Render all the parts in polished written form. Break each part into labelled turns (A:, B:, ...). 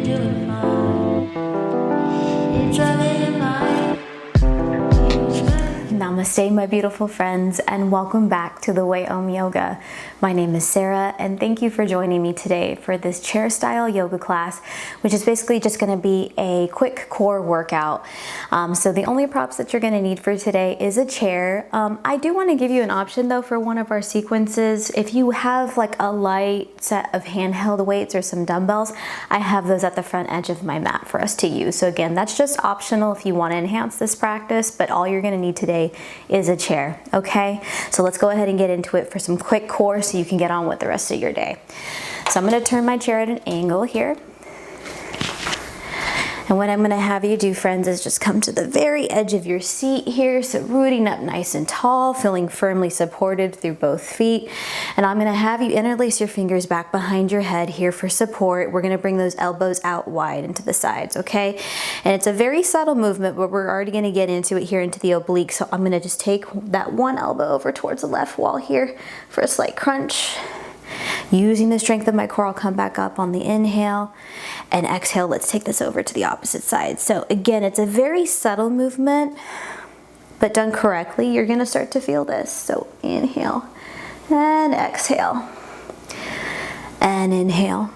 A: doing fine. It's a living life.
B: Namaste, my beautiful friends, and welcome back to The Way Om Yoga. My name is Sarah, and thank you for joining me today for this chair style yoga class, which is basically just going to be a quick core workout. So the only props that you're going to need for today is a chair. I do want to give you an option though for one of our sequences. If you have like a light set of handheld weights or some dumbbells, I have those at the front edge of my mat for us to use. So again, that's just optional if you want to enhance this practice, but all you're going to need today is a chair. Okay, so let's go ahead and get into it for some quick core so you can get on with the rest of your day. So I'm going to turn my chair at an angle here. And what I'm going to have you do, friends, is just come to the very edge of your seat here. So rooting up nice and tall, feeling firmly supported through both feet. And I'm going to have you interlace your fingers back behind your head here for support. We're going to bring those elbows out wide into the sides, okay? And it's a very subtle movement, but we're already going to get into it here into the oblique. So I'm going to just take that one elbow over towards the left wall here for a slight crunch. Using the strength of my core, I'll come back up on the inhale, and exhale, let's take this over to the opposite side. So again, it's a very subtle movement, but done correctly, you're gonna start to feel this. So inhale and exhale, and inhale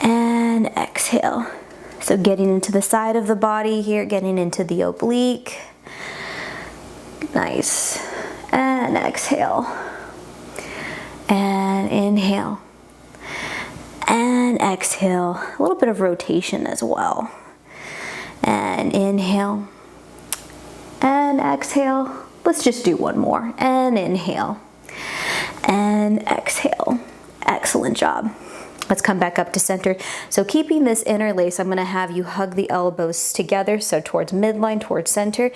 B: and exhale. So getting into the side of the body here, getting into the oblique. Nice. And exhale. And inhale and exhale, a little bit of rotation as well, and inhale and exhale. Let's just do one more, and inhale and exhale. Excellent job. Let's come back up to center. So keeping this interlace, I'm going to have you hug the elbows together, so towards midline, towards center.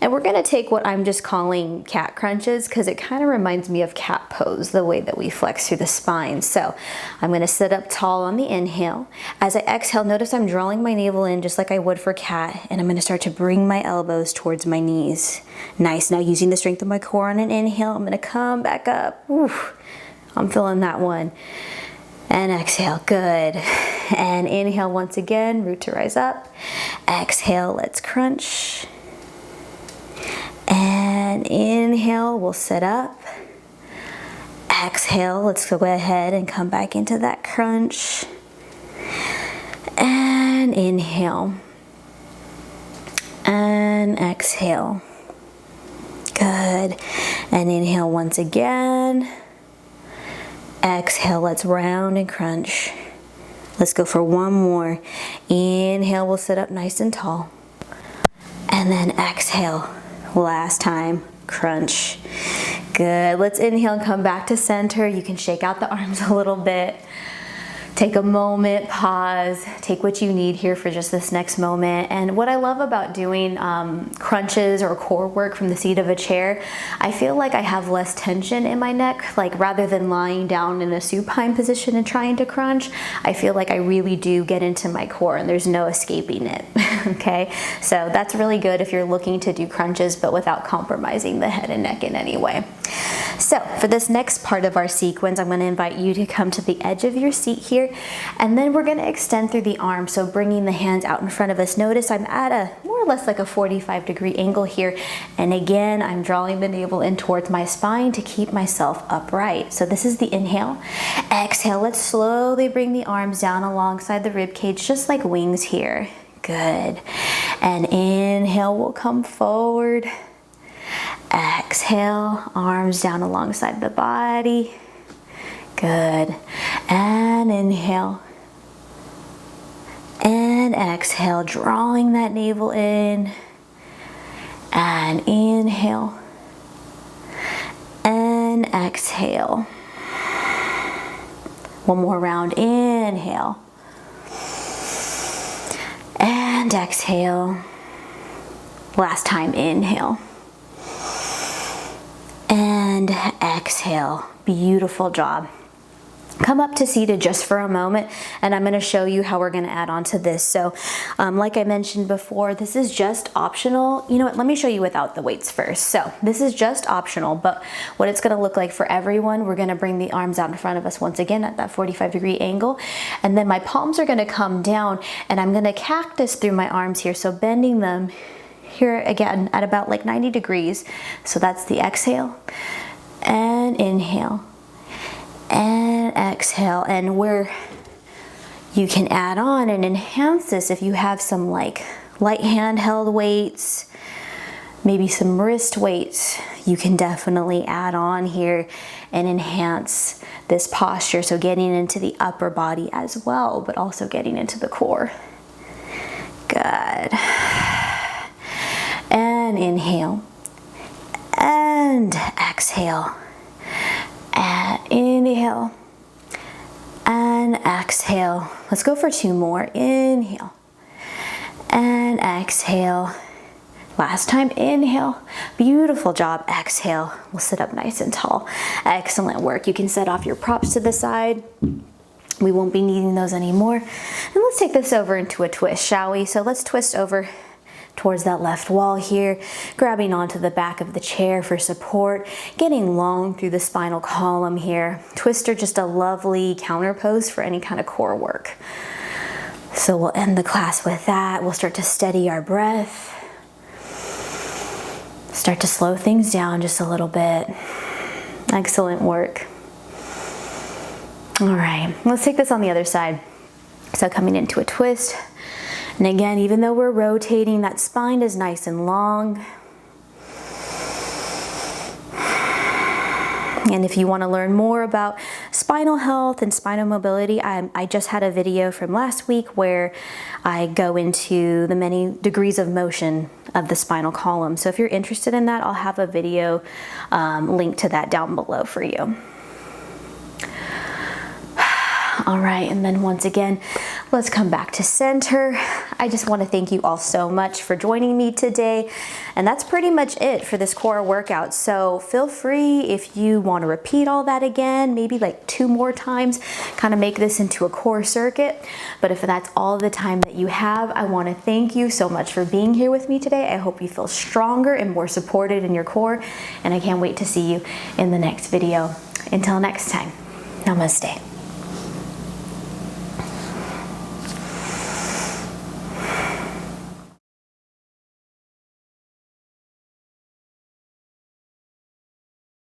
B: And we're going to take what I'm just calling cat crunches because it kind of reminds me of cat pose, the way that we flex through the spine. So I'm going to sit up tall on the inhale. As I exhale, notice I'm drawing my navel in just like I would for cat, and I'm going to start to bring my elbows towards my knees. Nice. Now using the strength of my core on an inhale, I'm going to come back up. Oof, I'm feeling that one. And exhale, good. And inhale once again, root to rise up. Exhale, let's crunch. And inhale, we'll sit up. Exhale, let's go ahead and come back into that crunch. And inhale. And exhale. Good. And inhale once again. Exhale, let's round and crunch. Let's go for one more. Inhale, we'll sit up nice and tall. And then exhale, last time, crunch. Good, let's inhale and come back to center. You can shake out the arms a little bit. Take a moment, pause, take what you need here for just this next moment. And what I love about doing crunches or core work from the seat of a chair, I feel like I have less tension in my neck. Like rather than lying down in a supine position and trying to crunch, I feel like I really do get into my core and there's no escaping it, okay? So that's really good if you're looking to do crunches but without compromising the head and neck in any way. So for this next part of our sequence, I'm going to invite you to come to the edge of your seat here, and then we're going to extend through the arms, so bringing the hands out in front of us. Notice I'm at a more or less like a 45-degree angle here, and again I'm drawing the navel in towards my spine to keep myself upright. So this is the inhale. Exhale, let's slowly bring the arms down alongside the rib cage, just like wings here. Good. And inhale, we'll come forward. Exhale, arms down alongside the body. Good. And inhale. And exhale, drawing that navel in. And inhale. And exhale. One more round. Inhale. And exhale. Last time, inhale. And exhale. Beautiful job. come up to seated just for a moment, and I'm going to show you how we're going to add on to this. So like I mentioned before, this is just optional. You know what, let me show you without the weights first. So this is just optional, but what it's going to look like for everyone, we're going to bring the arms out in front of us once again at that 45-degree angle, and then my palms are going to come down, and I'm going to cactus through my arms here, so bending them here again at about like 90 degrees. So that's the exhale and inhale and exhale. And where you can add on and enhance this, if you have some like light handheld weights, maybe some wrist weights, you can definitely add on here and enhance this posture. So getting into the upper body as well, but also getting into the core. Good. And inhale and exhale. And inhale and exhale. Let's go for 2 more. Inhale and exhale. Last time, inhale. Beautiful job. Exhale. We'll sit up nice and tall. Excellent work. You can set off your props to the side. We won't be needing those anymore. And let's take this over into a twist, shall we? So let's twist over towards that left wall here, grabbing onto the back of the chair for support, getting long through the spinal column here. Twister, just a lovely counter pose for any kind of core work. So we'll end the class with that. We'll start to steady our breath. Start to slow things down just a little bit. Excellent work. All right, let's take this on the other side. So coming into a twist. And again, even though we're rotating, that spine is nice and long. And if you want to learn more about spinal health and spinal mobility, I just had a video from last week where I go into the many degrees of motion of the spinal column. So if you're interested in that, I'll have a video link to that down below for you. All right, and then once again, let's come back to center. I just want to thank you all so much for joining me today. And that's pretty much it for this core workout. So feel free, if you want to repeat all that again, maybe like 2 more times, kind of make this into a core circuit. But if that's all the time that you have, I want to thank you so much for being here with me today. I hope you feel stronger and more supported in your core. And I can't wait to see you in the next video. Until next time, namaste.